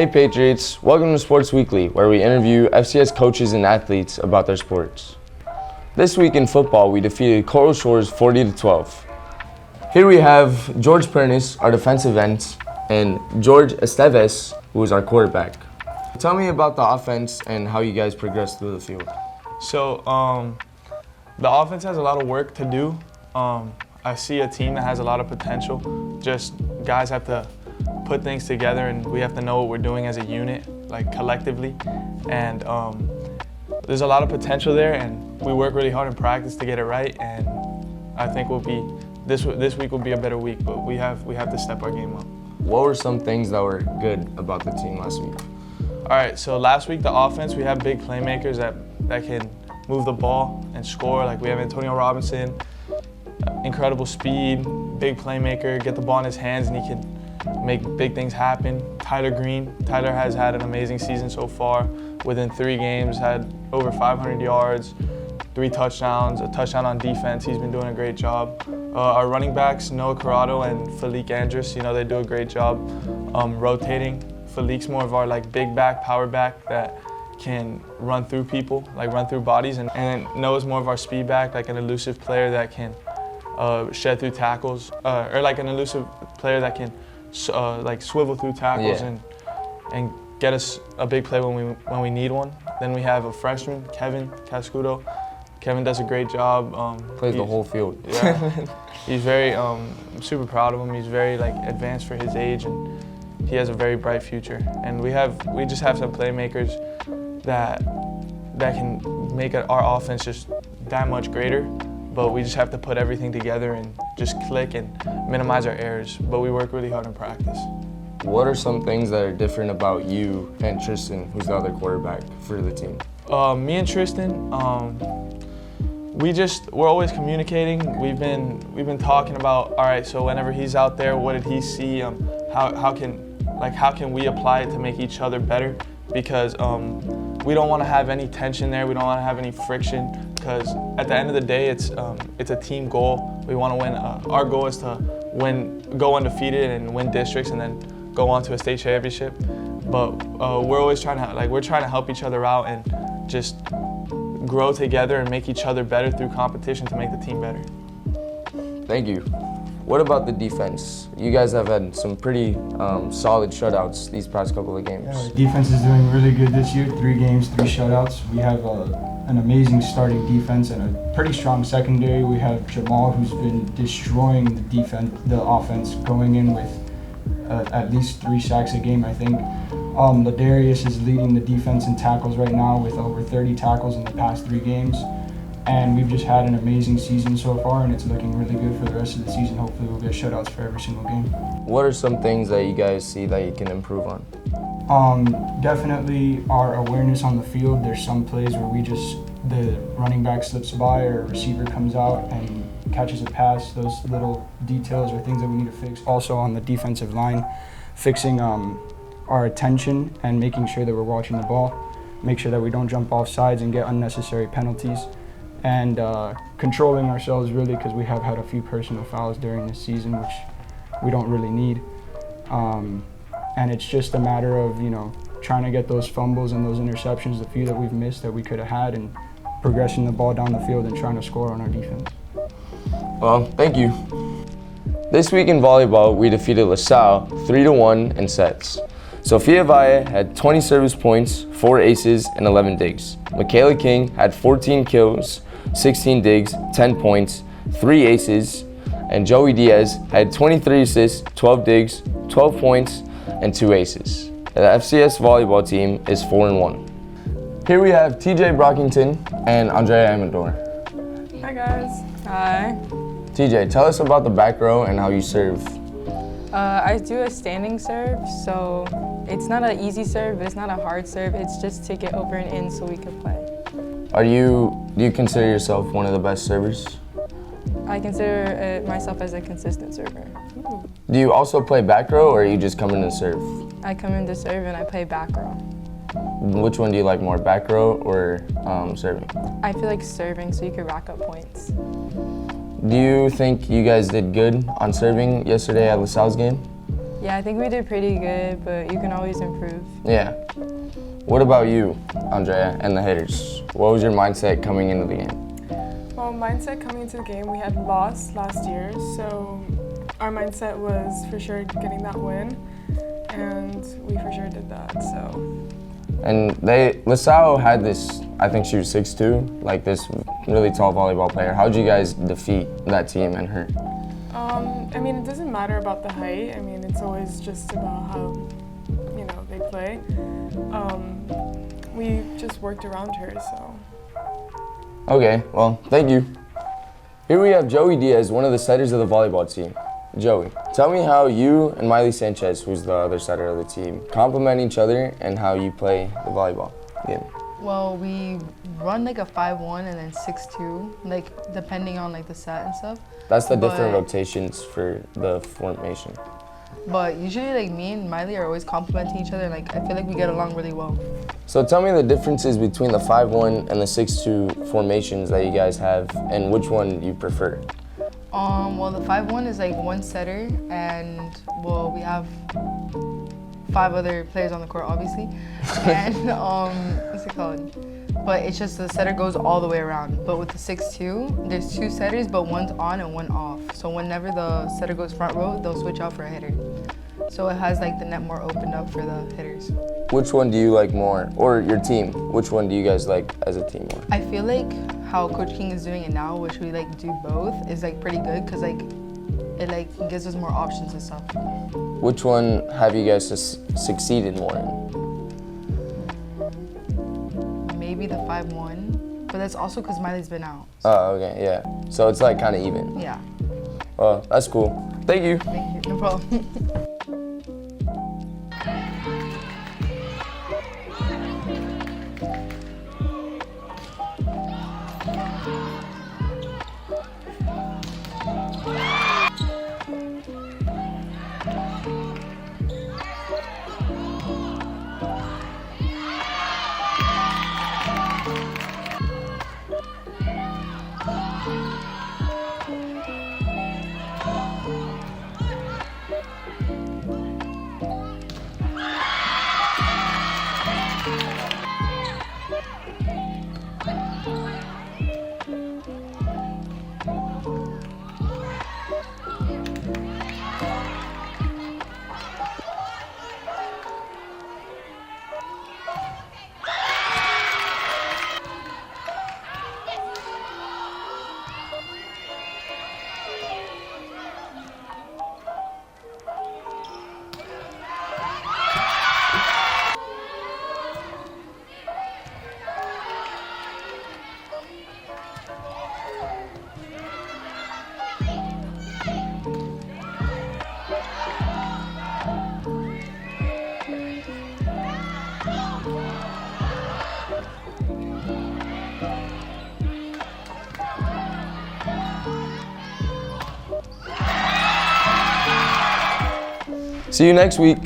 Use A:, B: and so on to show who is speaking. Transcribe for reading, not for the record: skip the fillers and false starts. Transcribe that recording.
A: Hey Patriots, welcome to Sports Weekly, where we interview FCS coaches and athletes about their sports. This week in football, we defeated Coral Shores 40-12. Here we have George Pernis, our defensive end, and George Esteves, who is our quarterback. Tell me about the offense and how you guys progressed through the field.
B: So the offense has a lot of work to do. I see a team that has a lot of potential. Just guys have to put things together, and we have to know what we're doing as a unit, like collectively. And there's a lot of potential there, and we work really hard in practice to get it right. And I think this week will be a better week, but we have to step our game up.
A: What were some things that were good about the team last week?
B: All right, so last week the offense, we have big playmakers that can move the ball and score. Like we have Antonio Robinson, incredible speed, big playmaker, get the ball in his hands and he can make big things happen. Tyler Green. Tyler has had an amazing season so far. Within 3 games, had over 500 yards, 3 touchdowns, a touchdown on defense. He's been doing a great job. Our running backs, Noah Corrado and Falik Andrus, they do a great job rotating. Falik's more of our big back, power back that can run through people, run through bodies. And then Noah's more of our speed back, an elusive player that can shed through tackles, or an elusive player that can swivel through tackles and get us a big play when we need one. Then we have a freshman, Kevin Cascudo. Kevin does a great job.
A: Plays the whole field.
B: Yeah, he's very, I'm super proud of him. He's very advanced for his age, and he has a very bright future. And we just have some playmakers that can make our offense just that much greater. But we just have to put everything together and just click and minimize our errors. But we work really hard in practice.
A: What are some things that are different about you and Tristan, who's the other quarterback for the team?
B: Me and Tristan, we're always communicating. We've been talking about, all right, so whenever he's out there, what did he see? How can we apply it to make each other better? Because we don't want to have any tension there. We don't want to have any friction. Because at the end of the day, it's a team goal. We want to win. Our goal is to go undefeated and win districts, and then go on to a state championship. But we're always trying to help each other out and just grow together and make each other better through competition to make the team better.
A: Thank you. What about the defense? You guys have had some pretty solid shutouts these past couple of games.
C: Yeah, defense is doing really good this year. 3 games, 3 shutouts. We have an amazing starting defense and a pretty strong secondary. We have Jamal, who's been destroying the offense, going in with at least 3 sacks a game, I think. Ladarius is leading the defense in tackles right now with over 30 tackles in the past 3 games. And we've just had an amazing season so far, and it's looking really good for the rest of the season. Hopefully we'll get shutouts for every single game.
A: What are some things that you guys see that you can improve on?
C: Definitely our awareness on the field. There's some plays where the running back slips by or a receiver comes out and catches a pass. Those little details are things that we need to fix. Also on the defensive line, fixing our attention and making sure that we're watching the ball. Make sure that we don't jump off sides and get unnecessary penalties. And controlling ourselves really, because we have had a few personal fouls during this season, which we don't really need. And it's just a matter of, trying to get those fumbles and those interceptions, the few that we've missed that we could have had, and progressing the ball down the field and trying to score on our defense.
A: Well, thank you. This week in volleyball, we defeated LaSalle 3-1 in sets. Sophia Valle had 20 service points, 4 aces, and 11 digs. Michaela King had 14 kills, 16 digs, 10 points, 3 aces, and Joey Diaz had 23 assists, 12 digs, 12 points, and 2 aces. The FCS Volleyball team is 4-1. Here we have TJ Brockington and Andrea Amador.
D: Hi guys. Hi.
A: TJ, tell us about the back row and how you serve.
D: I do a standing serve, so it's not an easy serve, but it's not a hard serve. It's just to get over and in so we can play.
A: Do you consider yourself one of the best servers?
D: I consider myself as a consistent server.
A: Do you also play back row, or you just come in to serve?
D: I come in to serve and I play back row.
A: Which one do you like more, back row or serving?
D: I feel like serving so you can rack up points.
A: Do you think you guys did good on serving yesterday at LaSalle's game?
D: Yeah, I think we did pretty good, but you can always improve.
A: Yeah. What about you, Andrea, and the hitters? What was your mindset coming into the game?
E: Well, mindset coming into the game, we had lost last year, so our mindset was for sure getting that win, and we for sure did that, so.
A: And LaSalle had this, I think she was 6'2", like this really tall volleyball player. How did you guys defeat that team and her?
E: I mean, it doesn't matter about the height. I mean, it's always just about how, they play. We just worked around her, so.
A: Okay, well, thank you. Here we have Joey Diaz, one of the setters of the volleyball team. Joey, tell me how you and Miley Sanchez, who's the other setter of the team, complement each other and how you play the volleyball game.
F: Well, we run like a 5-1 and then 6-2, like depending on like the set and stuff.
A: That's the different rotations for the formation.
F: But usually like me and Miley are always complimenting each other. Like I feel like we get along really well.
A: So tell me the differences between the 5-1 and the 6-2 formations that you guys have and which one you prefer.
F: Well, the 5-1 is like one setter and well, we have 5 other players on the court, obviously. And what's it called? But it's just the setter goes all the way around. But with the 6-2, there's 2 setters, but one's on and one off. So whenever the setter goes front row, they'll switch out for a hitter. So it has like the net more opened up for the hitters.
A: Which one do you like more? Or your team, which one do you guys like as a team more?
F: I feel like how Coach King is doing it now, which we like do both, is like pretty good because like it like gives us more options and stuff.
A: Which one have you guys succeeded more in?
F: Maybe the 5-1, but that's also because Miley's been out.
A: Oh, okay, yeah. So it's like kind of even.
F: Yeah.
A: Well, that's cool. Thank you.
F: Thank you. No problem.
A: See you next week.